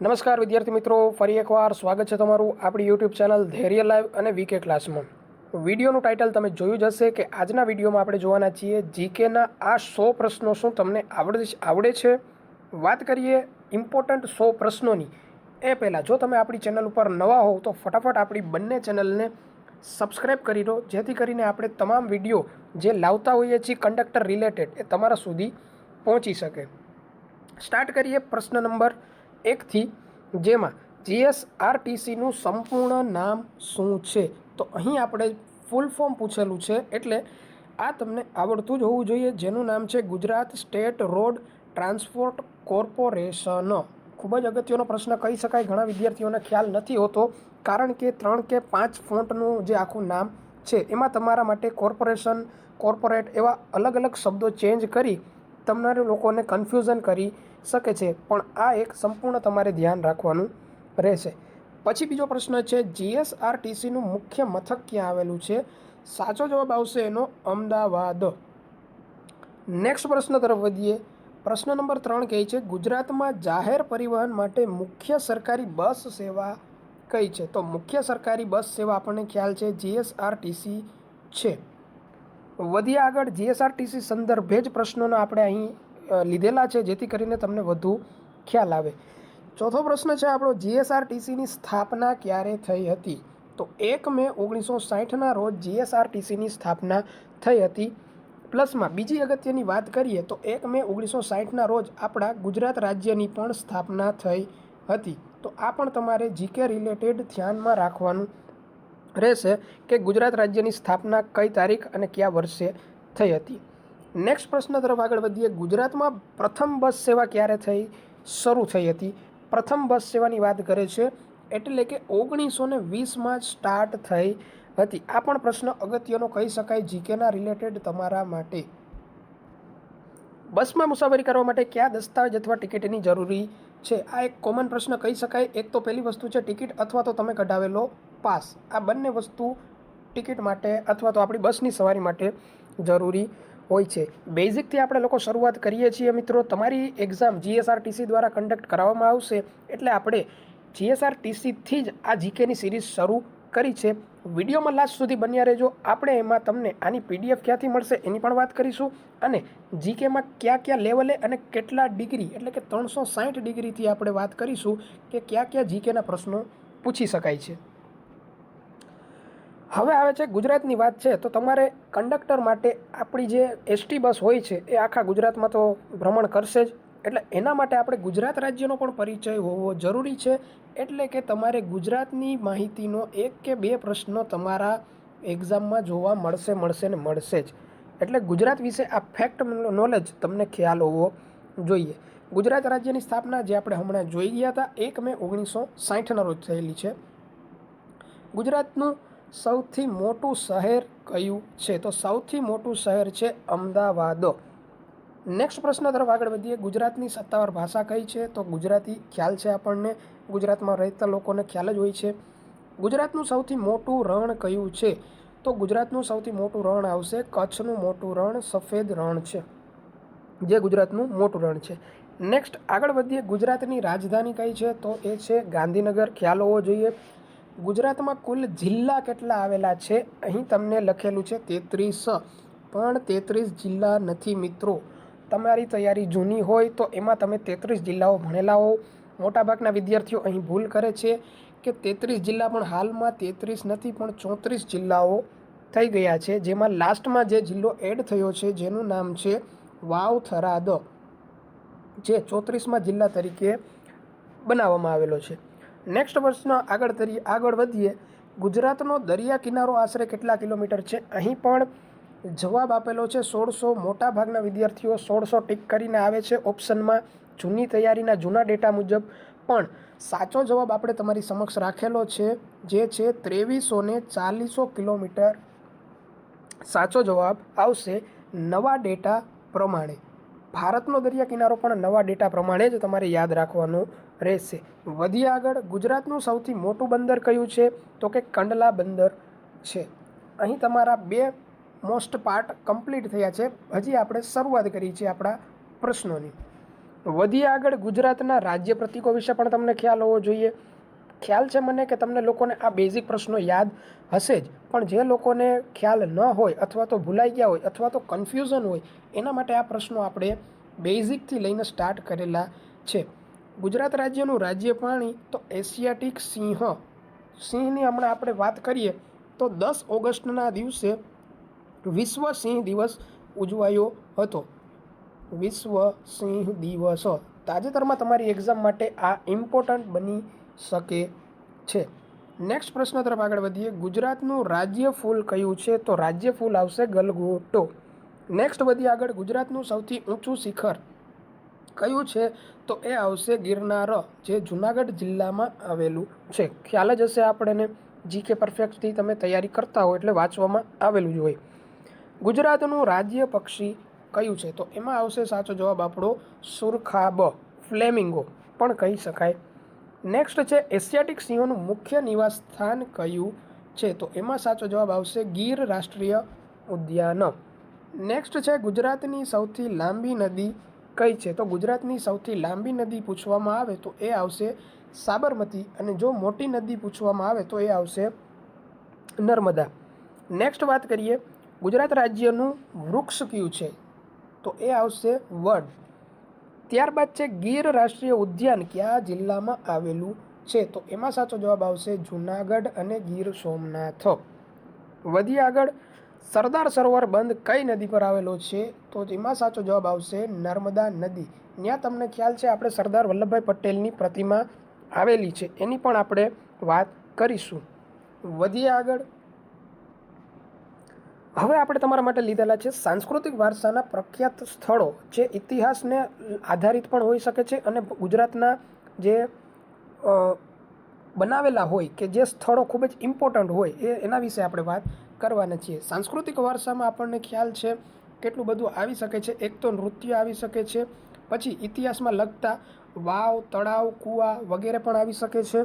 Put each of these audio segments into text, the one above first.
નમસ્કાર વિદ્યાર્થી મિત્રો, ફરી એકવાર સ્વાગત છે તમારું આપણી યુટ્યુબ ચેનલ ધૈર્ય લાઈવ અને વીકે ક્લાસમાં. વિડીયોનું ટાઇટલ તમે જોયું જ હશે કે આજના વિડીયોમાં આપણે જોવાના છીએ જીકેના આ 100 પ્રશ્નો શું તમને આવડે છે. વાત કરીએ ઇમ્પોર્ટન્ટ 100 પ્રશ્નોની એ પહેલાં જો તમે આપણી ચેનલ ઉપર નવા હોવ તો ફટાફટ આપણી બંને ચેનલને સબસ્ક્રાઈબ કરી દો, જેથી કરીને આપણે તમામ વિડીયો જે લાવતા હોઈએ છીએ કંડક્ટર રિલેટેડ એ તમારા સુધી પહોંચી શકે. સ્ટાર્ટ કરીએ પ્રશ્ન નંબર 1થી, જેમાં જીએસઆરટીસીનું સંપૂર્ણ નામ શું છે. તો અહીં આપણે ફૂલ ફોર્મ પૂછેલું છે, એટલે આ તમને આવડતું જ હોવું જોઈએ, જેનું નામ છે Gujarat state road transport corporation. ખૂબ જ અગત્યનો પ્રશ્ન કહી શકાય. ઘણા વિદ્યાર્થીઓને ખ્યાલ નથી હોતો, કારણ કે 3 કે 5 ફોન્ટનું જે આખું નામ છે એમાં તમારા માટે કોર્પોરેશન, કોર્પોરેટ એવા અલગ અલગ શબ્દો ચેન્જ કરી તમારે લોકોને કન્ફ્યુઝન કરી શકે છે, પણ આ એક સંપૂર્ણ તમારે ધ્યાન રાખવાનું રહેશે. પછી બીજો પ્રશ્ન છે જીએસઆરટીસીનું મુખ્ય મથક ક્યાં આવેલું છે. સાચો જવાબ આવશે એનો અમદાવાદ. નેક્સ્ટ પ્રશ્ન તરફ વધીએ. પ્રશ્ન નંબર 3 કહે છે ગુજરાતમાં જાહેર પરિવહન માટે મુખ્ય સરકારી બસ સેવા કઈ છે. તો મુખ્ય સરકારી બસ સેવા આપણને ખ્યાલ છે જીએસઆરટીસી છે. વધીએ આગળ. જીએસઆરટીસી સંદર્ભે જ પ્રશ્નોના આપણે અહીં લીધેલા છે, જેથી કરીને તમને વધુ ખ્યાલ આવે. ચોથો પ્રશ્ન છે આપણો, જીએસઆરટીસીની સ્થાપના ક્યારે થઈ હતી. તો 1 મે 1960ના રોજ જીએસઆરટીસીની સ્થાપના થઈ હતી. પ્લસમાં બીજી અગત્યની વાત કરીએ તો 1 મે 1960ના રોજ આપણા ગુજરાત રાજ્યની પણ સ્થાપના થઈ હતી. તો આ પણ તમારે જીકે રિલેટેડ ધ્યાનમાં રાખવાનું રહેશે કે ગુજરાત રાજ્યની સ્થાપના કઈ તારીખ અને કયા વર્ષે થઈ હતી. નેક્સ્ટ પ્રશ્ન તરફ આગળ વધીએ. ગુજરાતમાં પ્રથમ બસ સેવા ક્યારે શરૂ થઈ હતી. પ્રથમ બસ સેવાની વાત કરે છે, એટલે કે 1920માં જ સ્ટાર્ટ થઈ હતી. આ પણ પ્રશ્ન અગત્યનો કહી શકાય જીકેના રિલેટેડ તમારા માટે. બસમાં મુસાફરી કરવા માટે કયા દસ્તાવેજ અથવા ટિકિટની જરૂરી છે. આ એક કોમન પ્રશ્ન કહી શકાય. એક તો પહેલી વસ્તુ છે ટિકિટ અથવા તો તમે કઢાવેલો પાસ. આ બંને વસ્તુ ટિકિટ માટે અથવા તો આપણી બસની સવારી માટે જરૂરી હોય છે. બેઝિકથી આપણે લોકો શરૂઆત કરીએ છીએ મિત્રો. તમારી એક્ઝામ જીએસઆરટીસી દ્વારા કન્ડક્ટ કરાવવામાં આવશે, એટલે આપણે જીએસઆરટીસીથી જ આ જીકેની સિરીઝ શરૂ કરી છે. વિડીયોમાં લાસ્ટ સુધી બન્યા રહેજો. આપણે એમાં તમને આની પીડીએફ ક્યાંથી મળશે એની પણ વાત કરીશું, અને જીકેમાં કયા કયા લેવલે અને કેટલા ડિગ્રી, એટલે કે 360 ડિગ્રીથી આપણે વાત કરીશું કે કયા કયા જીકેના પ્રશ્નો પૂછી શકાય છે. હવે આવે છે ગુજરાતની વાત છે, તો તમારે કંડક્ટર માટે આપણી જે એસટી બસ હોય છે એ આખા ગુજરાતમાં તો ભ્રમણ કરશે જ, એટલે એના માટે આપણે ગુજરાત રાજ્યનો પણ પરિચય હોવો જરૂરી છે. એટલે કે તમારે ગુજરાતની માહિતીનો 1 કે 2 પ્રશ્નો તમારા એક્ઝામમાં જોવા મળશે જ. એટલે ગુજરાત વિશે આ ફેક્ટ નોલેજ તમને ખ્યાલ હોવો જોઈએ. ગુજરાત રાજ્યની સ્થાપના જે આપણે હમણાં જોઈ ગયા હતા 1 મે 1960ના રોજ થયેલી છે. ગુજરાતનું સૌથી મોટું શહેર કયું છે. તો સૌથી મોટું શહેર છે અમદાવાદ. નેક્સ્ટ પ્રશ્ન તરફ આગળ વધીએ. ગુજરાતની સત્તાવાર ભાષા કઈ છે. તો ગુજરાતી ખ્યાલ છે આપણને, ગુજરાતમાં રહેતા લોકોને ખ્યાલ જ હોય છે. ગુજરાતનું સૌથી મોટું રણ કયું છે. તો ગુજરાતનું સૌથી મોટું રણ આવશે કચ્છનું મોટું રણ, સફેદ રણ છે જે ગુજરાતનું મોટું રણ છે. નેક્સ્ટ આગળ વધીએ. ગુજરાતની રાજધાની કઈ છે. તો એ છે ગાંધીનગર. ખ્યાલ હોવો જોઈએ. ગુજરાતમાં કુલ જિલ્લા કેટલા આવેલા છે. અહીં તમને લખેલું છે 33, પણ 33 જિલ્લા નથી મિત્રો. તમારી તૈયારી જૂની હોય તો એમાં તમે 33 જિલ્લાઓ ભણેલા હો. મોટાભાગના વિદ્યાર્થીઓ અહીં ભૂલ કરે છે કે 33 જિલ્લા પણ હાલમાં 33 નથી, પણ 34 જિલ્લાઓ થઈ ગયા છે, જેમાં લાસ્ટમાં જે જિલ્લો એડ થયો છે જેનું નામ છે વાવ થરાદ, જે 34માં જિલ્લા તરીકે બનાવવામાં આવેલો છે. નેક્સ્ટ પ્રશ્ન આગળ વધીએ. ગુજરાતનો દરિયા કિનારો આશરે કેટલા કિલોમીટર છે. અહીં પણ જવાબ આપેલો છે 1600. મોટાભાગના વિદ્યાર્થીઓ 1600 ટીક કરીને આવે છે ઓપ્શનમાં જૂની તૈયારીના જૂના ડેટા મુજબ, પણ સાચો જવાબ આપણે તમારી સમક્ષ રાખેલો છે, જે છે 2340 કિલોમીટર. સાચો જવાબ આવશે નવા ડેટા પ્રમાણે. ભારતનો દરિયા કિનારો પણ નવા ડેટા પ્રમાણે જ તમારે યાદ રાખવાનો રહેશે. વધીએ આગળ. ગુજરાતનું સૌથી મોટું બંદર કયું છે. તો કે કંડલા બંદર છે. અહીં તમારા 2 મોસ્ટ પાર્ટ કમ્પ્લીટ થયા છે. હજી આપણે શરૂઆત કરી છે આપણા પ્રશ્નોની. વધીએ આગળ, ગુજરાતના રાજ્ય પ્રતીકો વિશે પણ તમને ખ્યાલ હોવો જોઈએ. ખ્યાલ છે મને કે તમને લોકોને આ બેઝિક પ્રશ્નો યાદ હશે જ, પણ જે લોકોને ખ્યાલ ન હોય અથવા તો ભૂલાઈ ગયા હોય અથવા તો કન્ફ્યુઝન હોય એના માટે આ પ્રશ્નો આપણે બેઝિકથી લઈને સ્ટાર્ટ કરેલા છે. ગુજરાત રાજ્યનું રાજ્ય પ્રાણી તો એશિયાટિક સિંહની હમણાં આપણે વાત કરીએ તો 10 ઓગસ્ટના દિવસે વિશ્વ સિંહ દિવસ ઉજવાયો હતો. વિશ્વ સિંહ દિવસ તાજેતરમાં તમારી એક્ઝામ માટે આ ઇમ્પોર્ટન્ટ બની શકે છે. નેક્સ્ટ પ્રશ્ન તરફ આગળ વધીએ. ગુજરાતનું રાજ્ય ફૂલ કયું છે? તો રાજ્ય ફૂલ આવશે ગલગોટો. નેક્સ્ટ વધીએ આગળ. ગુજરાતનું સૌથી ઊંચું શિખર કયું છે? તો એ આવશે ગિરનાર, જે જુનાગઢ જિલ્લામાં આવેલું છે. ખ્યાલ જ હશે આપણને, જીકે પરફેક્ટથી તમે તૈયારી કરતા હો એટલે વાંચવામાં આવેલું જ હોય. ગુજરાતનું રાજ્ય પક્ષી કયું છે? તો એમાં આવશે સાચો જવાબ આપણો સુરખાબ, ફ્લેમિંગો પણ કહી શકાય. નેક્સ્ટ છે એશિયાટિક સિંહોનું મુખ્ય નિવાસ સ્થાન કયું છે? તો એમાં સાચો જવાબ આવશે ગીર રાષ્ટ્રીય ઉદ્યાન. નેક્સ્ટ છે ગુજરાતની સૌથી લાંબી નદી કઈ છે? તો ગુજરાતની સૌથી લાંબી નદી પૂછવામાં આવે તો એ આવશે સાબરમતી, અને જો મોટી નદી પૂછવામાં આવે તો એ આવશે નર્મદા. નેક્સ્ટ વાત કરીએ, ગુજરાત રાજ્યનું વૃક્ષ કયું છે? તો એ આવશે વડ. ત્યારબાદ છે ગીર રાષ્ટ્રીય ઉદ્યાન કયા જિલ્લામાં આવેલું છે? તો એમાં સાચો જવાબ આવશે જુનાગઢ અને ગીર સોમનાથ. વધીએ આગળ. સરદાર સરોવર બંધ કઈ નદી પર આવેલો છે? તો એમાં સાચો જવાબ આવશે નર્મદા નદી. ત્યાં તમને ખ્યાલ છે આપણે સરદાર વલ્લભભાઈ પટેલની પ્રતિમા આવેલી છે, એની પણ આપણે વાત કરીશું. વધીએ આગળ. હવે આપણે તમારા માટે લીધેલા છે સાંસ્કૃતિક વારસાના પ્રખ્યાત સ્થળો, જે ઇતિહાસને આધારિત પણ હોઈ શકે છે અને ગુજરાતના જે બનાવેલા હોય કે જે સ્થળો ખૂબ જ ઇમ્પોર્ટન્ટ હોય એના વિશે આપણે વાત કરવાના છીએ. સાંસ્કૃતિક વારસામાં આપણને ખ્યાલ છે કેટલું બધું આવી શકે છે. એક તો નૃત્ય આવી શકે છે, પછી ઇતિહાસમાં લગતા વાવ, તળાવ, કૂવા વગેરે પણ આવી શકે છે,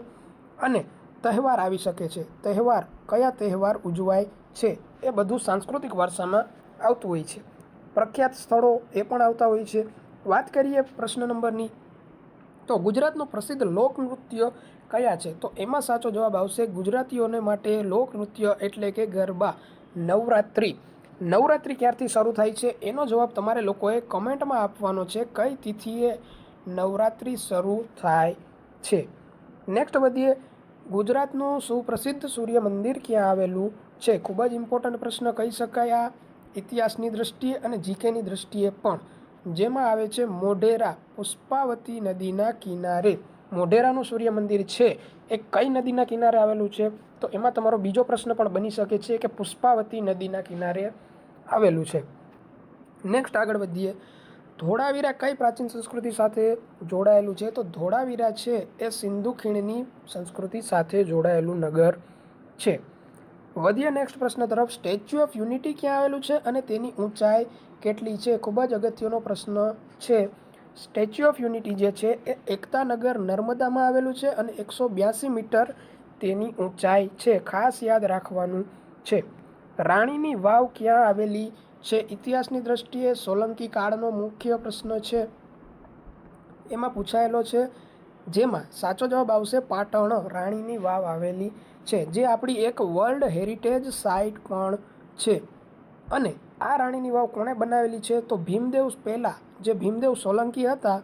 અને તહેવાર આવી શકે છે. તહેવાર, કયા તહેવાર ઉજવાય છે એ બધું સાંસ્કૃતિક વારસામાં આવતું હોય છે. પ્રખ્યાત સ્થળો એ પણ આવતા હોય છે. વાત કરીએ પ્રશ્ન નંબરની, તો ગુજરાતનું પ્રસિદ્ધ લોકનૃત્ય કયા છે? તો એમાં સાચો જવાબ આવશે ગુજરાતીઓને માટે લોકનૃત્ય એટલે કે ગરબા, નવરાત્રિ. નવરાત્રિ ક્યારથી શરૂ થાય છે એનો જવાબ તમારે લોકોએ કમેન્ટમાં આપવાનો છે, કઈ તિથિએ નવરાત્રિ શરૂ થાય છે. નેક્સ્ટ વધીએ. ગુજરાતનું સુપ્રસિદ્ધ સૂર્ય મંદિર ક્યાં આવેલું છે? ખૂબ જ ઇમ્પોર્ટન્ટ પ્રશ્ન કહી શકાય આ ઇતિહાસની દૃષ્ટિએ અને જીકેની દૃષ્ટિએ પણ, જેમાં આવે છે મોઢેરા, પુષ્પાવતી નદીના કિનારે. મોઢેરાનું સૂર્ય મંદિર છે એ કઈ નદીના કિનારે આવેલું છે? તો એમાં તમારો બીજો પ્રશ્ન પણ બની શકે છે કે પુષ્પાવતી નદીના કિનારે આવેલું છે. નેક્સ્ટ આગળ વધીએ. ધોળાવીરા કઈ પ્રાચીન સંસ્કૃતિ સાથે જોડાયેલું છે? તો ધોળાવીરા છે એ સિંધુ ખીણની સંસ્કૃતિ સાથે જોડાયેલું નગર છે. વધીએ નેક્સ્ટ પ્રશ્ન તરફ. સ્ટેચ્યુ ઓફ યુનિટી ક્યાં આવેલું છે અને તેની ઊંચાઈ કેટલી છે? ખૂબ જ અગત્યનો પ્રશ્ન છે. સ્ટેચ્યુ ઓફ યુનિટી જે છે એ એકતાનગર નર્મદામાં આવેલું છે અને 182 મીટર તેની ઊંચાઈ છે. ખાસ યાદ રાખવાનું છે. રાણીની વાવ ક્યાં આવેલી છે? ઇતિહાસની દ્રષ્ટિએ સોલંકી કાળનો મુખ્ય પ્રશ્ન છે, એમાં પૂછાયેલો છે, જેમાં સાચો જવાબ આવશે પાટણ. રાણીની વાવ આવેલી છે, જે આપણી એક વર્લ્ડ હેરિટેજ સાઇટ પણ છે. અને આ રાણીની વાવ કોણે બનાવેલી છે? તો ભીમદેવ, પહેલાં જે ભીમદેવ સોલંકી હતા,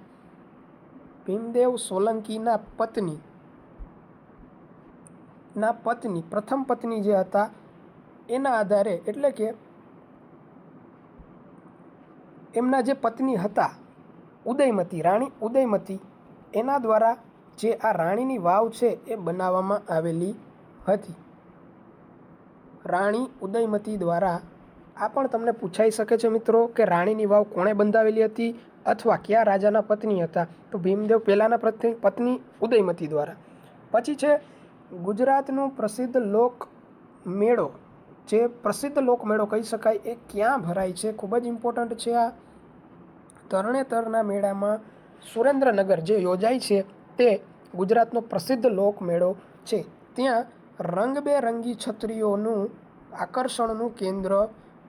ભીમદેવ સોલંકીના પત્ની પ્રથમ પત્ની જે હતા એના આધારે, એટલે કે એમના જે પત્ની હતા ઉદયમતી, રાણી ઉદયમતી, એના દ્વારા જે આ રાણીની વાવ છે એ બનાવવામાં આવેલી હતી. રાણી ઉદયમતી દ્વારા. આ પણ તમને પૂછાઈ શકે છે મિત્રો કે રાણીની વાવ કોણે બંધાવેલી હતી અથવા કયા રાજાના પત્ની હતા? તો ભીમદેવ પહેલાંના પત્ની ઉદયમતી દ્વારા. પછી છે ગુજરાતનું પ્રસિદ્ધ લોકમેળો, જે પ્રસિદ્ધ લોકમેળો કહી શકાય એ ક્યાં ભરાય છે? ખૂબ જ ઇમ્પોર્ટન્ટ છે આ. તરણેતરના મેળામાં સુરેન્દ્રનગર જે યોજાય છે તે ગુજરાતનો પ્રસિદ્ધ લોકમેળો છે. ત્યાં રંગબેરંગી છત્રીઓનું આકર્ષણનું કેન્દ્ર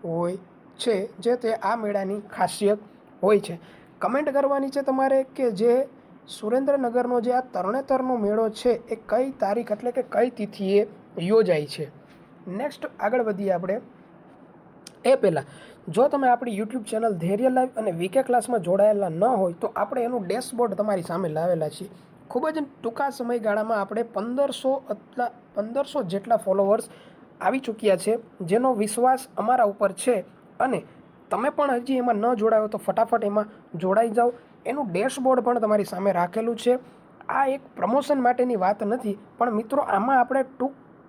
હોય છે, જે તે આ મેળાની ખાસિયત હોય છે. કમેન્ટ કરવાની છે તમારે કે જે સુરેન્દ્રનગરનો જે આ તરણેતરનો મેળો છે એ કઈ તારીખ એટલે કે કઈ તિથિએ યોજાય છે. નેક્સ્ટ આગળ વધીએ આપણે. એ પહેલાં જો તમે આપણી યુટ્યુબ ચેનલ ધૈર્ય લાઈવ અને વીકે ક્લાસમાં જોડાયેલા ન હોય તો આપણે એનું ડેશબોર્ડ તમારી સામે લાવેલા છીએ. ખૂબ જ ટૂંકા સમયગાળામાં આપણે 1500 જેટલા ફોલોવર્સ આવી ચૂક્યા છે, જેનો વિશ્વાસ અમારા ઉપર છે. અને તમે પણ હજી એમાં ન જોડાયો તો ફટાફટ એમાં જોડાઈ જાઓ. એનું ડેશબોર્ડ પણ તમારી સામે રાખેલું છે. આ એક પ્રમોશન માટેની વાત નથી, પણ મિત્રો આમાં આપણે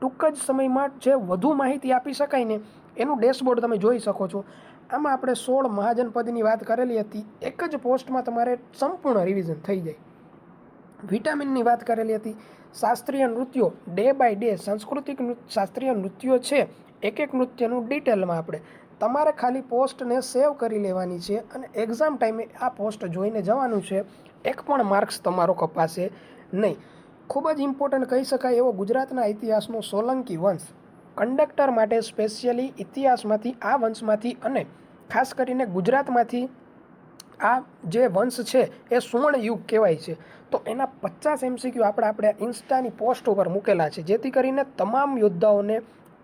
ટૂંક જ સમયમાં જે વધુ માહિતી આપી શકાય ને એનું ડેશબોર્ડ તમે જોઈ શકો છો. આમાં આપણે 16 મહાજનપદની વાત કરેલી હતી. એક જ પોસ્ટમાં તમારે સંપૂર્ણ રિવિઝન થઈ જાય. વિટામિનની વાત કરેલી હતી. શાસ્ત્રીય નૃત્યો ડે બાય ડે સાંસ્કૃતિક શાસ્ત્રીય નૃત્યો છે. એક નૃત્યનું ડિટેલમાં આપણે તમારે ખાલી પોસ્ટને સેવ કરી લેવાની છે અને એક્ઝામ ટાઈમે આ પોસ્ટ જોઈને જવાનું છે. એક પણ માર્ક્સ તમારો કપાશે નહીં. ખૂબ જ ઇમ્પોર્ટન્ટ કહી શકાય એવો ગુજરાતના ઇતિહાસનો સોલંકી વંશ, કંડક્ટર માટે સ્પેશિયલી ઇતિહાસમાંથી આ વંશમાંથી અને ખાસ કરીને ગુજરાતમાંથી આ જે વંશ છે એ સુવર્ણ યુગ કહેવાય છે. તો એના 50 MCQ આપણે ઇન્સ્ટાની પોસ્ટ ઉપર મૂકેલા છે, જેથી કરીને તમામ યોદ્ધાઓને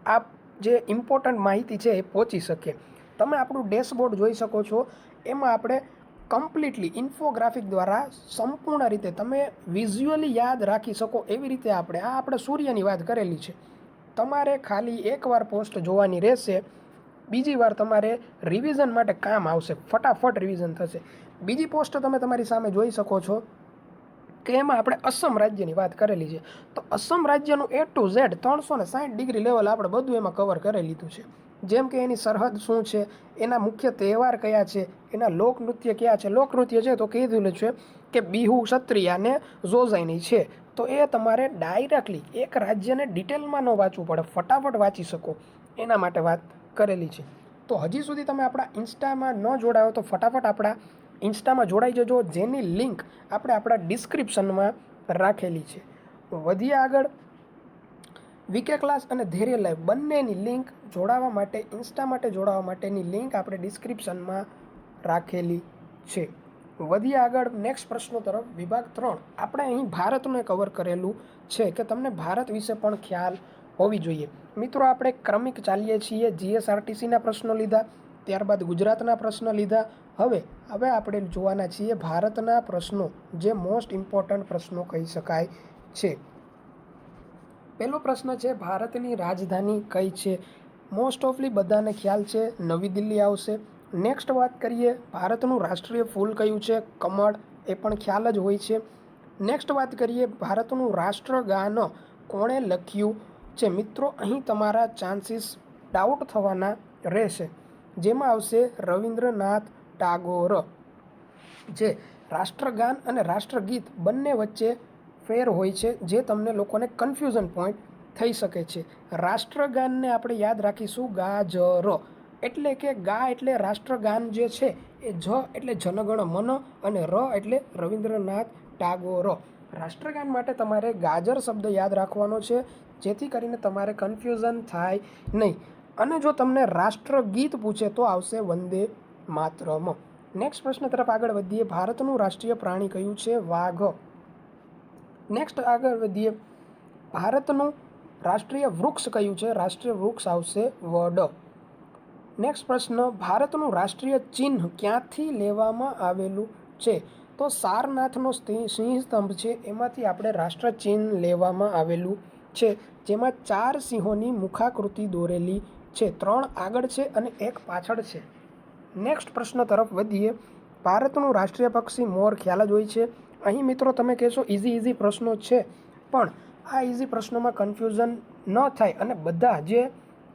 આ જે ઇમ્પોર્ટન્ટ માહિતી છે એ પહોંચી શકે. તમે આપણું ડેશબોર્ડ જોઈ શકો છો. એમાં આપણે કમ્પ્લીટલી ઇન્ફોગ્રાફિક દ્વારા સંપૂર્ણ રીતે તમે વિઝ્યુઅલી યાદ રાખી શકો એવી રીતે આપણે સૂર્યની વાત કરેલી છે. તમારે ખાલી એકવાર પોસ્ટ જોવાની રહેશે, બીજી વાર તમારે રિવિઝન માટે કામ આવશે, ફટાફટ રિવિઝન થશે. બીજી પોસ્ટ તમે તમારી સામે જોઈ શકો છો કે એમાં આપણે અસમ રાજ્યની વાત કરેલી છે. તો અસમ રાજ્યનું A to Z 360 degree level આપણે બધું એમાં કવર કરી લીધું છે. જેમ કે એની સરહદ શું છે, એના મુખ્ય તહેવાર કયા છે, એના લોકનૃત્ય કયા છે. લોકનૃત્ય છે તો કીધું છે કે બિહુ, સત્રિયા ને ઝોઝાઈની છે. તો એ તમારે ડાયરેક્ટલી એક રાજ્યને ડિટેલમાં ન વાંચવું પડે, ફટાફટ વાંચી શકો એના માટે વાત કરેલી છે. તો હજી સુધી તમે આપણા ઇન્સ્ટામાં ન જોડાયો તો ફટાફટ આપણા ઇન્સ્ટામાં જોડાઈ જજો, જેની લિંક આપણે આપણા ડિસ્ક્રિપ્શનમાં રાખેલી છે. વધીએ આગળ. વીકે ક્લાસ અને ધૈર્ય લાઈવ બંનેની લિંક જોડાવા માટે, ઇન્સ્ટા માટે જોડાવા માટેની લિંક આપણે ડિસ્ક્રિપ્શનમાં રાખેલી છે. વધીએ આગળ નેક્સ્ટ પ્રશ્નો તરફ. વિભાગ 3 આપણે અહીં ભારતને કવર કરેલું છે કે તમને ભારત વિશે પણ ખ્યાલ હોવી જોઈએ. મિત્રો આપણે ક્રમિક ચાલીએ છીએ. GSRTCના પ્રશ્નો લીધા, ત્યારબાદ ગુજરાતના પ્રશ્ન લીધા. હવે આપણે જોવાના છીએ ભારતના પ્રશ્નો, જે મોસ્ટ ઇમ્પોર્ટન્ટ પ્રશ્નો કહી શકાય છે. પહેલો પ્રશ્ન છે ભારતની રાજધાની કઈ છે? મોસ્ટ ઓફલી બધાને ખ્યાલ છે નવી દિલ્હી આવશે. નેક્સ્ટ વાત કરીએ ભારતનું રાષ્ટ્રીય ફૂલ કયું છે? કમળ, એ પણ ખ્યાલ જ હોય છે. નેક્સ્ટ વાત કરીએ ભારતનું રાષ્ટ્રગાન કોણે લખ્યું છે? મિત્રો અહીં તમારા ચાન્સીસ ડાઉટ થવાના રહેશે, જેમાં આવશે રવિન્દ્રનાથ ટાગોર. જે રાષ્ટ્રગાન અને રાષ્ટ્રગીત બંને વચ્ચે ફેર હોય છે, જે તમને લોકોને કન્ફ્યુઝન પોઈન્ટ થઈ શકે છે. રાષ્ટ્રગાનને આપણે યાદ રાખીશું ગાજર, એટલે કે ગા એટલે રાષ્ટ્રગાન જે છે એ જ એટલે જનગણ મન અને ર એટલે રવિન્દ્રનાથ ટાગોર. રાષ્ટ્રગાન માટે તમારે ગાજર શબ્દ યાદ રાખવાનો છે, જેથી કરીને તમારે કન્ફ્યુઝન થાય નહીં. અને જો તમને રાષ્ટ્રગીત પૂછે તો આવશે વંદે માતરમ. નેક્સ્ટ પ્રશ્ન તરફ આગળ વધીએ. ભારતનું રાષ્ટ્રીય પ્રાણી કયું છે? વાઘ. નેક્સ્ટ આગળ વધીએ. ભારતનું રાષ્ટ્રીય વૃક્ષ કયું છે? રાષ્ટ્રીય વૃક્ષ આવશે વડ. નેક્સ્ટ પ્રશ્ન. ભારતનું રાષ્ટ્રીય ચિહ્ન ક્યાંથી લેવામાં આવેલું છે? તો સારનાથનો સિંહ સ્તંભ છે, એમાંથી આપણે રાષ્ટ્ર ચિહ્ન લેવામાં આવેલું છે, જેમાં 4 સિંહોની મુખાકૃતિ દોરેલી છે. 3 આગળ છે અને 1 પાછળ છે. નેક્સ્ટ પ્રશ્ન તરફ વધીએ. ભારતનું રાષ્ટ્રીય પક્ષી મોર, ખ્યાલ જ હોય છે. અહીં મિત્રો તમે કહેશો ઇઝી પ્રશ્નો છે, પણ આ ઇઝી પ્રશ્નોમાં કન્ફ્યુઝન ન થાય અને બધા જે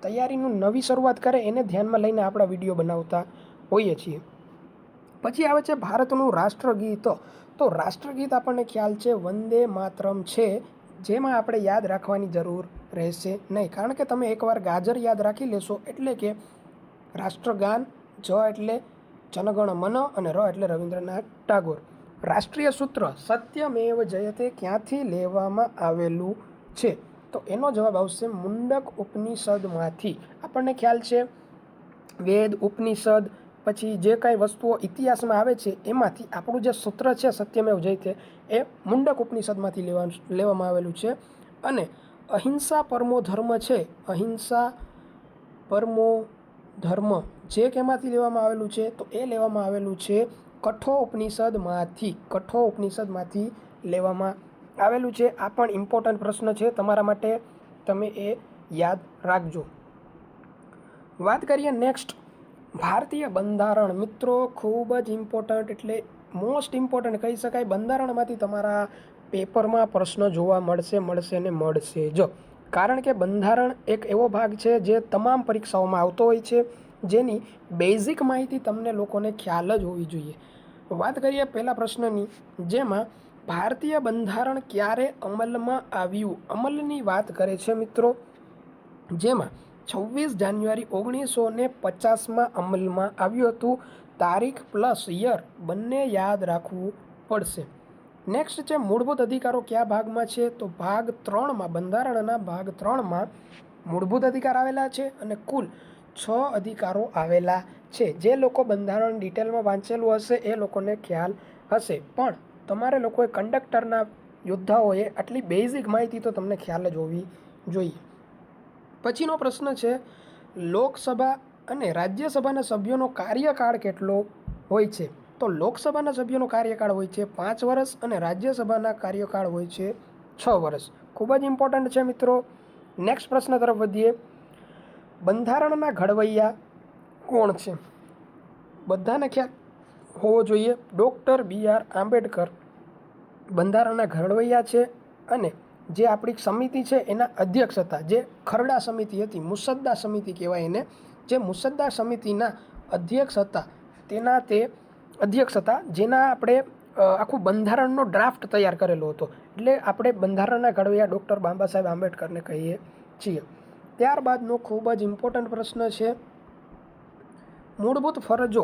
તૈયારીનું નવી શરૂઆત કરે એને ધ્યાનમાં લઈને આપણા વિડીયો બનાવતા હોઈએ છીએ. પછી આવે છે ભારતનું રાષ્ટ્રગીત. તો રાષ્ટ્રગીત આપણને ખ્યાલ છે વંદે માતરમ છે, જેમાં આપણે યાદ રાખવાની જરૂર રહેશે નહીં, કારણ કે તમે એકવાર ગાજર યાદ રાખી લેશો એટલે કે રાષ્ટ્રગાન, જ એટલે જનગણ મન અને ર એટલે રવિન્દ્રનાથ ટાગોર. રાષ્ટ્રીય સૂત્ર સત્યમેવ જયતે ક્યાંથી લેવામાં આવેલું છે? તો એનો જવાબ આવશે મુંડક ઉપનિષદમાંથી. આપણને ખ્યાલ છે વેદ, ઉપનિષદ, પછી જે કાંઈ વસ્તુઓ ઇતિહાસમાં આવે છે એમાંથી આપણું જે સૂત્ર છે સત્યમેવ જયતે એ મુંડક ઉપનિષદમાંથી લેવામાં આવેલું છે. અને અહિંસા પરમો ધર્મ છે, અહિંસા પરમો ધર્મ જે કેમાંથી લેવામાં આવેલું છે તો એ લેવામાં આવેલું છે કઠો ઉપનિષદમાંથી લેવામાં આવેલું છે. આ પણ ઇમ્પોર્ટન્ટ પ્રશ્ન છે તમારા માટે, તમે એ યાદ રાખજો. વાત કરીએ નેક્સ્ટ ભારતીય બંધારણ. મિત્રો ખૂબ જ ઇમ્પોર્ટન્ટ, એટલે મોસ્ટ ઇમ્પોર્ટન્ટ કહી શકાય. બંધારણમાંથી તમારા પેપરમાં પ્રશ્ન જોવા મળશે ને મળશે જ. કારણ કે બંધારણ એક એવો ભાગ છે જે તમામ પરીક્ષાઓમાં આવતો હોય છે, જેની બેઝિક માહિતી તમને લોકોને ખ્યાલ જ હોવી જોઈએ. વાત કરીએ પહેલા પ્રશ્નની, જેમાં ભારતીય બંધારણ ક્યારે અમલમાં આવ્યું, અમલની વાત કરે છે મિત્રો, જેમાં 26 જાન્યુઆરી 1950 અમલમાં આવ્યું હતું. તારીખ પ્લસ યર બંને યાદ રાખવું પડશે. નેક્સ્ટ છે મૂળભૂત અધિકારો કયા ભાગમાં છે, તો ભાગ 3માં, બંધારણના ભાગ 3માં મૂળભૂત અધિકાર આવેલા છે અને કુલ 6 અધિકારો આવેલા છે. જે લોકો બંધારણ ડિટેલમાં વાંચેલું હશે એ લોકોને ખ્યાલ હશે, પણ તમારે લોકોએ કંડક્ટરના યોદ્ધાઓએ આટલી બેઝિક માહિતી તો તમને ખ્યાલ જ હોવી જોઈએ. પછીનો પ્રશ્ન છે લોકસભા અને રાજ્યસભાના સભ્યોનો કાર્યકાળ કેટલો હોય છે, તો લોકસભાના સભ્યોનો કાર્યકાળ હોય છે 5 વર્ષ અને રાજ્યસભાના કાર્યકાળ હોય છે 6 વર્ષ. ખૂબ જ ઇમ્પોર્ટન્ટ છે મિત્રો. નેક્સ્ટ પ્રશ્ન તરફ વધીએ. બંધારણના ઘડવૈયા કોણ છે? બધાને ખ્યાલ હોવો જોઈએ, ડૉક્ટર BR આંબેડકર બંધારણના ઘડવૈયા છે અને જે આપણી સમિતિ છે એના અધ્યક્ષ હતા, જે ખરડા સમિતિ હતી, મુસદ્દા સમિતિ કહેવાય એને, જે મુસદ્દા સમિતિના અધ્યક્ષ હતા જેના આપણે આખું બંધારણનો ડ્રાફ્ટ તૈયાર કરેલો હતો. એટલે આપણે બંધારણના ઘડવૈયા ડૉક્ટર બાબા સાહેબ આંબેડકરને કહીએ છીએ. ત્યારબાદનો ખૂબ જ ઇમ્પોર્ટન્ટ પ્રશ્ન છે મૂળભૂત ફરજો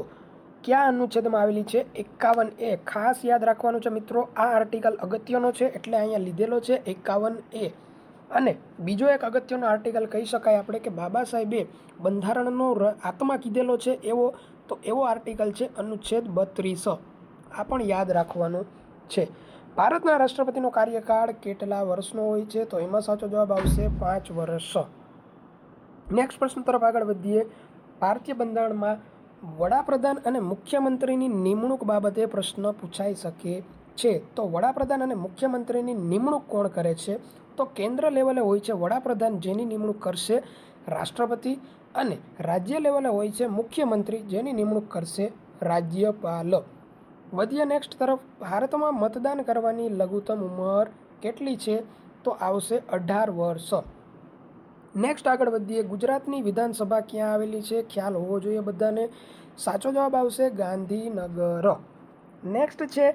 કયા અનુચ્છેદમાં આવેલી છે? 51A. ખાસ યાદ રાખવાનું છે મિત્રો, આ આર્ટિકલ અગત્યનો છે એટલે અહીંયા લીધેલો છે 51A. અને બીજો એક અગત્યનો આર્ટિકલ કહી શકાય આપણે કે બાબા સાહેબે બંધારણનો આત્મા કીધેલો છે એવો આર્ટિકલ છે અનુચ્છેદ 32. આ પણ યાદ રાખવાનું છે. ભારતના રાષ્ટ્રપતિનો કાર્યકાળ કેટલા વર્ષનો હોય છે? તો એમાં સાચો જવાબ આવશે 5 વર્ષ. નેક્સ્ટ પ્રશ્ન તરફ આગળ વધીએ. ભારતીય બંધારણમાં વડાપ્રધાન અને મુખ્યમંત્રીની નિમણૂક બાબતે પ્રશ્ન પૂછાઈ શકે છે. તો વડાપ્રધાન અને મુખ્યમંત્રીની નિમણૂક કોણ કરે છે? તો કેન્દ્ર લેવલે હોય છે વડાપ્રધાન, જેની નિમણૂક કરશે રાષ્ટ્રપતિ, અને રાજ્ય લેવલે હોય છે મુખ્યમંત્રી, જેની નિમણૂક કરશે રાજ્યપાલ. વધીએ નેક્સ્ટ તરફ. ભારતમાં મતદાન કરવાની લઘુત્તમ ઉંમર કેટલી છે? તો આવશે 18 વર્ષ. નેક્સ્ટ આગળ વધીએ. ગુજરાતની વિધાનસભા ક્યાં આવેલી છે? ખ્યાલ હોવો જોઈએ બધાને. સાચો જવાબ આવશે ગાંધીનગર. નેક્સ્ટ છે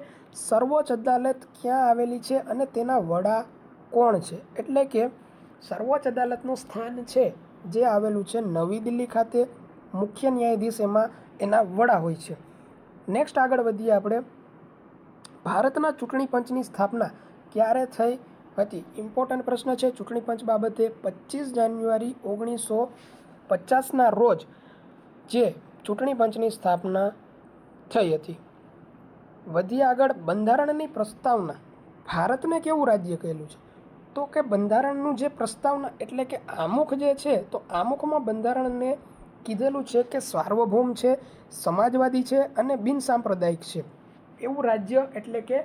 સર્વોચ્ચ અદાલત ક્યાં આવેલી છે અને તેના વડા કોણ છે? એટલે કે સર્વોચ્ચ અદાલતનું સ્થાન છે જે આવેલું છે નવી દિલ્હી ખાતે. મુખ્ય ન્યાયાધીશ એના વડા હોય છે. નેક્સ્ટ આગળ વધીએ આપણે. ભારતના ચૂંટણી પંચની સ્થાપના ક્યારે થઈ હતી? ઇમ્પોર્ટન્ટ પ્રશ્ન છે ચૂંટણી પંચ બાબતે. 25 જાન્યુઆરી 1950ના રોજ જે ચૂંટણી પંચની સ્થાપના થઈ હતી. વધીએ આગળ. બંધારણની પ્રસ્તાવના ભારતને કેવું રાજ્ય કહેલું છે? તો કે બંધારણનું જે પ્રસ્તાવના એટલે કે આમુખ જે છે, તો આમુખમાં બંધારણને કીધેલું છે કે સાર્વભૌમ છે, સમાજવાદી છે અને બિનસાંપ્રદાયિક છે. એવું રાજ્ય એટલે કે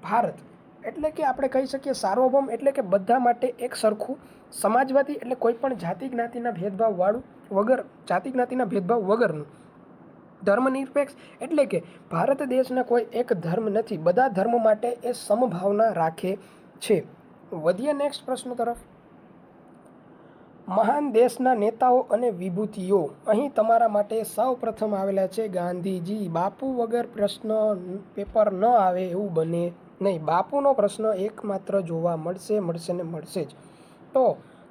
ભારત. એટલે કે આપણે કહી શકીએ સાર્વભૌમ એટલે કે બધા માટે એક સરખું, સમાજવાદી એટલે કોઈ પણ જાતિ જ્ઞાતિના ભેદભાવ વગરનું, ધર્મનિરપેક્ષ એટલે કે ભારત દેશના કોઈ એક ધર્મ નથી, બધા ધર્મ માટે એ સમભાવના રાખે છે. વધીએ નેક્સ્ટ પ્રશ્ન તરફ. મહાન દેશના નેતાઓ અને વિભૂતિઓ. અહીં તમારા માટે સૌ પ્રથમ આવેલા છે ગાંધીજી. બાપુ વગર પ્રશ્ન પેપર ન આવે એવું બને નહીં. બાપુનો પ્રશ્ન એકમાત્ર જોવા મળશે ને મળશે જ. તો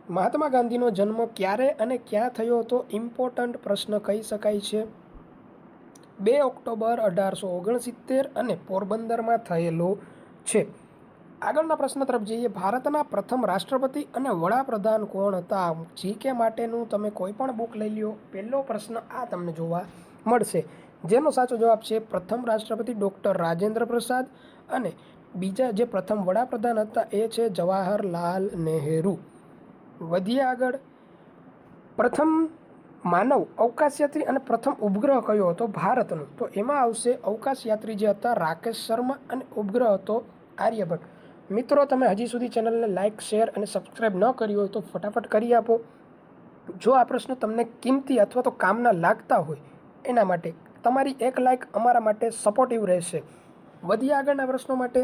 મહાત્મા ગાંધીનો જન્મ ક્યારે અને ક્યાં થયો હતો? ઇમ્પોર્ટન્ટ પ્રશ્ન કહી શકાય છે. 2 ઓક્ટોબર 1869 અને પોરબંદરમાં થયેલો છે. આગળના પ્રશ્ન તરફ જઈએ. ભારતના પ્રથમ રાષ્ટ્રપતિ અને વડાપ્રધાન કોણ હતા? જીકે માટેનું તમે કોઈ પણ બુક લઈ લ્યો, પહેલો પ્રશ્ન આ તમને જોવા મળશે. જેનો સાચો જવાબ છે પ્રથમ રાષ્ટ્રપતિ ડૉક્ટર રાજેન્દ્ર પ્રસાદ અને બીજા જે પ્રથમ વડાપ્રધાન હતા એ છે જવાહરલાલ નહેરુ. વધીએ આગળ. પ્રથમ માનવ અવકાશયાત્રી અને પ્રથમ ઉપગ્રહ કયો હતો ભારતનો? તો એમાં આવશે અવકાશયાત્રી જે હતા રાકેશ શર્મા અને ઉપગ્રહ હતો આર્યભટ્ટ. મિત્રો, તમે હજી સુધી ચેનલને લાઇક, શેર અને સબસ્ક્રાઈબ ન કરી હોય તો ફટાફટ કરી આપો. જો આ પ્રશ્ન તમને કિંમતી અથવા તો કામના લાગતા હોય એના માટે તમારી એક લાઇક અમારા માટે સપોર્ટિવ રહેશે. વધીએ આગળના પ્રશ્નો માટે.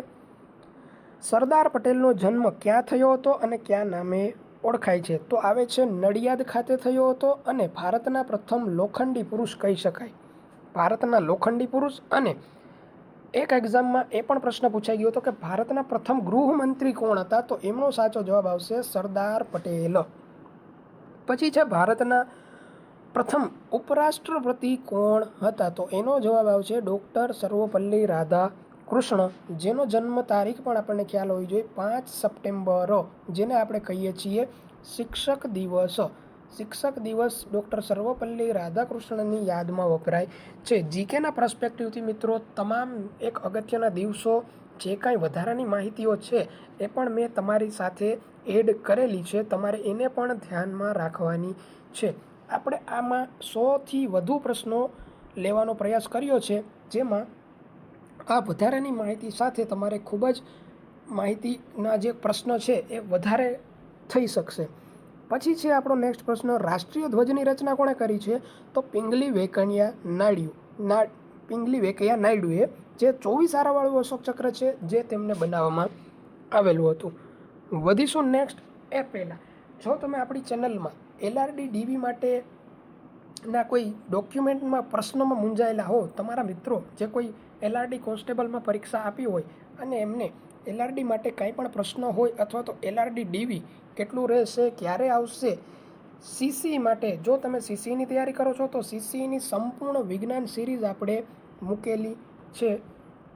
સરદાર પટેલનો જન્મ ક્યાં થયો હતો અને કયા નામે ઓળખાય છે? તો આવે છે નડિયાદ ખાતે થયો હતો અને ભારતના પ્રથમ લોખંડી પુરુષ કહી શકાય. ભારતના લોખંડી પુરુષ. અને એક એક્ઝામમાં એ પણ પ્રશ્ન પૂછાઈ ગયો હતો કે ભારતના પ્રથમ ગૃહમંત્રી કોણ હતા? તો એમનો સાચો જવાબ આવશે સરદાર પટેલ. પછી છે ભારતના પ્રથમ ઉપરાષ્ટ્રપતિ કોણ હતા? તો એનો જવાબ આવશે ડૉક્ટર સર્વપલ્લી રાધાકૃષ્ણ, જેનો જન્મ તારીખ પણ આપણને ખ્યાલ હોવી જોઈએ 5 સપ્ટેમ્બર, જેને આપણે કહીએ છીએ શિક્ષક દિવસ. શિક્ષક દિવસ ડૉક્ટર સર્વપલ્લી રાધાકૃષ્ણની યાદમાં વપરાય છે. જીકેના પર્સપેક્ટિવથી મિત્રો તમામ એક અગત્યના દિવસો જે કાંઈ વધારાની માહિતીઓ છે એ પણ મેં તમારી સાથે એડ કરેલી છે. તમારે એને પણ ધ્યાનમાં રાખવાની છે. આપણે આમાં 100થી વધુ પ્રશ્નો લેવાનો પ્રયાસ કર્યો છે, જેમાં આ વધારાની માહિતી સાથે તમારે ખૂબ જ માહિતીના જે પ્રશ્ન છે એ વધારે થઈ શકશે. પછી છે આપણો નેક્સ્ટ પ્રશ્ન, રાષ્ટ્રીય ધ્વજની રચના કોણે કરી છે? તો પિંગલી વેંકૈયા નાયડુએ, જે 24 આરાવાળું અશોક ચક્ર છે જે તેમને બનાવવામાં આવેલું હતું. વધીશું નેક્સ્ટ. એ પહેલાં જો તમે આપણી ચેનલમાં LRD DV માટેના કોઈ ડોક્યુમેન્ટમાં પ્રશ્નમાં મૂંઝાયેલા હો, તમારા મિત્રો જે કોઈ LRD કોન્સ્ટેબલમાં પરીક્ષા આપી હોય અને એમને LRD માટે કાંઈ પણ પ્રશ્ન હોય અથવા તો LRD DV કેટલું રહેશે, ક્યારે આવશે, CCE માટે જો તમે CCEની તૈયારી કરો છો તો CCEની સંપૂર્ણ વિજ્ઞાન સિરીઝ આપણે મૂકેલી છે.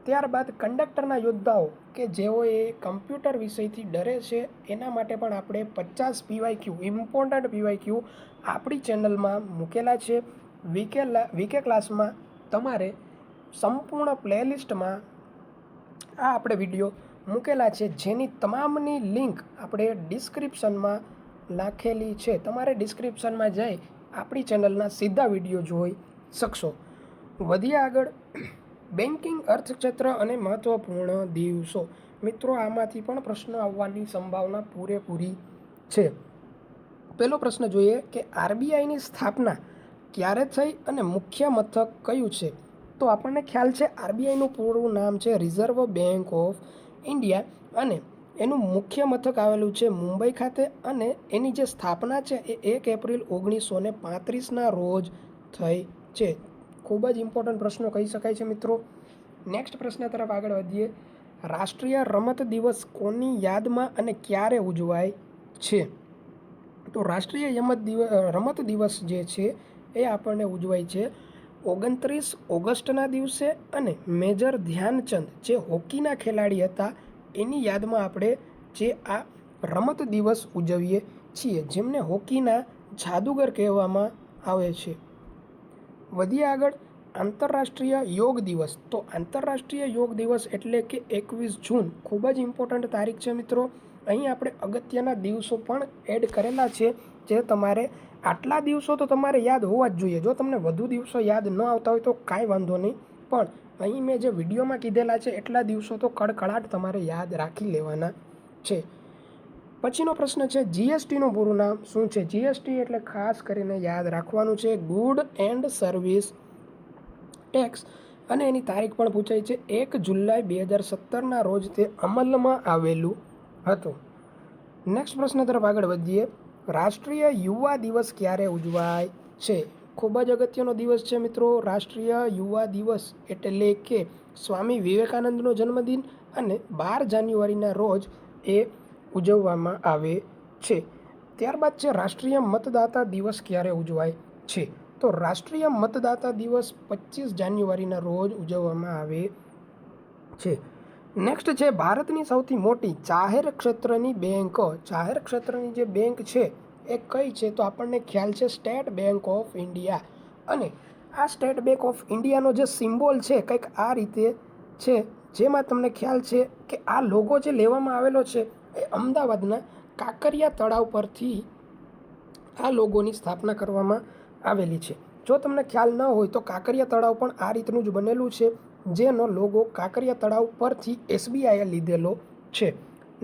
ત્યારબાદ કંડક્ટરના યોદ્ધાઓ કે જેઓએ કમ્પ્યુટર વિષયથી ડરે છે એના માટે પણ આપણે 50 PYQ ઇમ્પોર્ટન્ટ PYQ આપણી ચેનલમાં મૂકેલા છે. વીકે ક્લાસમાં તમારે સંપૂર્ણ પ્લેલિસ્ટમાં આ આપણે વિડીયો મૂકેલા છે, જેની તમામની લિંક આપણે ડિસ્ક્રિપ્શનમાં નાખેલી છે. તમારે ડિસ્ક્રિપ્શનમાં જઈ આપણી ચેનલના સીધા વિડીયો જોઈ શકશો. વધીએ આગળ. બેન્કિંગ, અર્થક્ષેત્ર અને મહત્ત્વપૂર્ણ દિવસો. મિત્રો, આમાંથી પણ પ્રશ્નો આવવાની સંભાવના પૂરેપૂરી છે. પહેલો પ્રશ્ન જોઈએ કે RBIની સ્થાપના ક્યારે થઈ અને મુખ્ય મથક કયું છે? તો આપણને ખ્યાલ છે RBIનું પૂરું નામ છે રિઝર્વ બેંક ઓફ ઇન્ડિયા અને એનું મુખ્ય મથક આવેલું છે મુંબઈ ખાતે અને એની જે સ્થાપના છે એ 1 એપ્રિલ 1935ના રોજ થઈ છે. ખૂબ જ ઇમ્પોર્ટન્ટ પ્રશ્નો કહી શકાય છે મિત્રો. નેક્સ્ટ પ્રશ્ન તરફ આગળ વધીએ. રાષ્ટ્રીય રમત દિવસ કોની યાદમાં અને ક્યારે ઉજવાય છે? તો રાષ્ટ્રીય રમત દિવસ જે છે એ આપણને ઉજવાય છે 29 ઓગસ્ટના દિવસે અને મેજર ધ્યાનચંદ જે હોકીના ખેલાડી હતા એની યાદમાં આપણે જે આ રમત દિવસ ઉજવીએ છીએ, જેમને હોકીના જાદુગર કહેવામાં આવે છે. વધીએ આગળ. આંતરરાષ્ટ્રીય યોગ દિવસ. તો આંતરરાષ્ટ્રીય યોગ દિવસ એટલે કે 21 જૂન ખૂબ જ ઇમ્પોર્ટન્ટ તારીખ છે મિત્રો. અહીં આપણે અગત્યના દિવસો પણ એડ કરેલા છે, જે તમારે આટલા દિવસો તો તમારે યાદ હોવા જ જોઈએ. જો તમને વધુ દિવસો યાદ ન આવતા હોય તો કાંઈ વાંધો નહીં, પણ અહીં મેં જે વિડીયોમાં કીધેલા છે એટલા દિવસો તો કડકડાટ તમારે યાદ રાખી લેવાના છે. પછીનો પ્રશ્ન છે GSTનું પૂરું નામ શું છે? GST એટલે ખાસ કરીને યાદ રાખવાનું છે ગુડ એન્ડ સર્વિસ ટેક્સ, અને એની તારીખ પણ પૂછાઈ છે 1 જુલાઈ 2017ના રોજ તે અમલમાં આવેલું હતું. નેક્સ્ટ પ્રશ્ન તરફ આગળ વધીએ. રાષ્ટ્રીય યુવા દિવસ ક્યારે ઉજવાય છે? ખૂબ જ અગત્યનો દિવસ છે મિત્રો રાષ્ટ્રીય યુવા દિવસ, એટલે કે સ્વામી વિવેકાનંદનો જન્મદિન અને 12 જાન્યુઆરીના રોજ એ ઉજવવામાં આવે છે. ત્યારબાદ છે રાષ્ટ્રીય મતદાતા દિવસ ક્યારે ઉજવાય છે? તો રાષ્ટ્રીય મતદાતા દિવસ 25 જાન્યુઆરીના રોજ ઉજવવામાં આવે છે. નેક્સ્ટ છે ભારતની સૌથી મોટી જાહેર ક્ષેત્રની બેંક. જાહેર ક્ષેત્રની જે બેંક છે એ કઈ છે? તો આપણને ખ્યાલ છે સ્ટેટ બેંક ઓફ ઇન્ડિયા. અને આ સ્ટેટ બેંક ઓફ ઇન્ડિયાનો જે સિમ્બોલ છે કંઈક આ રીતે છે, જેમાં તમને ખ્યાલ છે કે આ લોગો જે લેવામાં આવેલો છે એ અમદાવાદના કાંકરિયા તળાવ પરથી આ લોગોની સ્થાપના કરવામાં આવેલી છે. જો તમને ખ્યાલ ન હોય તો કાંકરિયા તળાવ પણ આ રીતનું જ બનેલું છે, જેનો લોગો કાંકરિયા તળાવ પરથી SBIએ લીધેલો છે.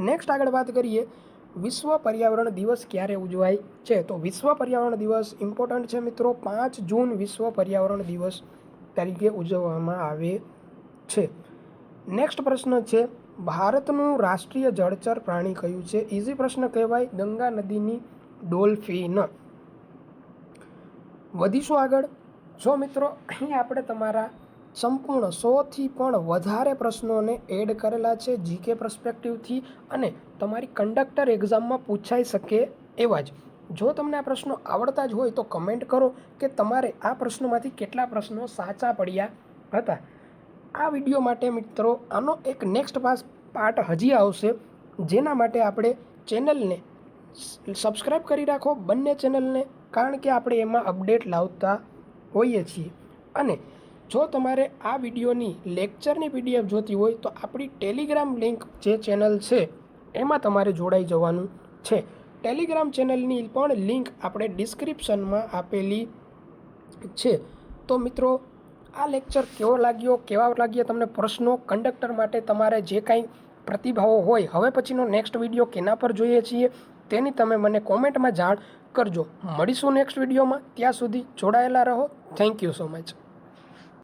નેક્સ્ટ આગળ વાત કરીએ, વિશ્વ પર્યાવરણ દિવસ ક્યારે ઉજવાય છે? તો વિશ્વ પર્યાવરણ દિવસ ઇમ્પોર્ટન્ટ છે મિત્રો, 5 જૂન વિશ્વ પર્યાવરણ દિવસ તરીકે ઉજવવામાં આવે છે. નેક્સ્ટ પ્રશ્ન છે, ભારતનું રાષ્ટ્રીય જળચર પ્રાણી કયું છે? ઇઝી પ્રશ્ન કહેવાય, ગંગા નદીની ડોલ્ફિન. વધીશું આગળ. જો મિત્રો અહીં આપણે તમારા સંપૂર્ણ 100થી પણ વધારે પ્રશ્નોને એડ કરેલા છે જીકે પર્સપેક્ટિવથી અને તમારી કંડક્ટર એક્ઝામમાં પૂછાઈ શકે એવા જ. જો તમને આ પ્રશ્નો આવડતા જ હોય તો કમેન્ટ કરો કે તમારે આ પ્રશ્નોમાંથી કેટલા પ્રશ્નો સાચા પડ્યા હતા. આ વિડીયો માટે મિત્રો આનો એક નેક્સ્ટ પાર્ટ હજી આવશે, જેના માટે આપણે ચેનલને સબસ્ક્રાઈબ કરી રાખો, બંને ચેનલને, કારણ કે આપણે એમાં અપડેટ લાવતા હોઈએ છીએ. અને જો તમારે આ વિડીયોની લેક્ચરની PDF જોતી હોય તો આપણી ટેલિગ્રામ લિંક જે ચેનલ છે એમાં તમારે જોડાઈ જવાનું છે. ટેલિગ્રામ ચેનલની પણ લિંક આપણે ડિસ્ક્રિપ્શનમાં આપેલી છે. તો મિત્રો આ લેક્ચર કેવા લાગ્યા તમને પ્રશ્નો? કંડક્ટર માટે તમારે જે કાંઈ પ્રતિભાવો હોય, હવે પછીનો નેક્સ્ટ વિડીયો કેના પર જોઈએ છીએ તેની તમે મને કોમેન્ટમાં જાણ કરજો. મળીશું નેક્સ્ટ વિડીયોમાં, ત્યાં સુધી જોડાયેલા રહો. Thank you so much.